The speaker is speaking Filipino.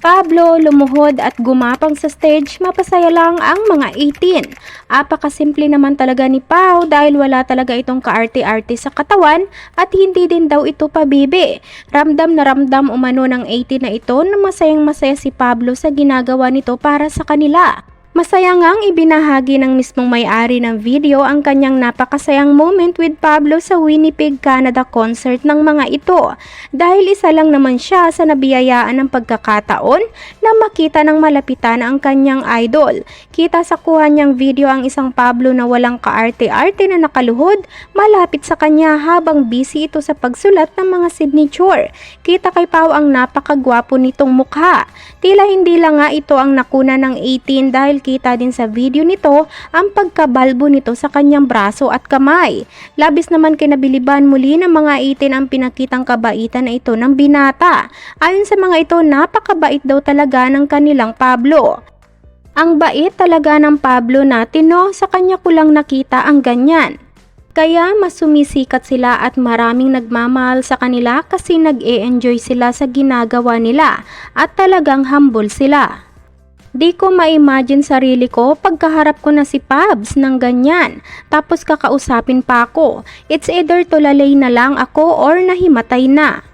Pablo lumuhod at gumapang sa stage, mapasaya lang ang mga 18. Apakasimple naman talaga ni Pau dahil wala talaga itong kaarte-arte sa katawan at hindi din daw ito pabibi. Ramdam na ramdam umano ng 18 na ito na masayang masaya si Pablo sa ginagawa nito para sa kanila. Masaya ngang ibinahagi ng mismong may-ari ng video ang kanyang napakasayang moment with Pablo sa Winnipeg, Canada concert ng mga ito dahil isa lang naman siya sa nabiyayaan ng pagkakataon na makita ng malapitan ang kanyang idol. Kita sa kuha niyang video ang isang Pablo na walang kaarte-arte na nakaluhod malapit sa kanya habang busy ito sa pagsulat ng mga signature. Kita kay Pau ang napakagwapo nitong mukha. Tila hindi lang nga ito ang nakuna ng 18 dahil kita din sa video nito ang pagkabalbo nito sa kanyang braso at kamay. Labis naman kinabiliban muli ng mga 18 ang pinakitang kabaitan na ito ng binata. Ayon sa mga ito, napakabait daw talaga ng kanilang Pablo. Ang bait talaga ng Pablo natin, no? Sa kanya ko lang nakita ang ganyan. Kaya mas sumisikat sila at maraming nagmamahal sa kanila kasi nag-e-enjoy sila sa ginagawa nila at talagang humble sila. Di ko ma-imagine sarili ko pagkaharap ko na si Pabs ng ganyan, tapos kakausapin pa ako. It's either tulalay na lang ako or nahimatay na.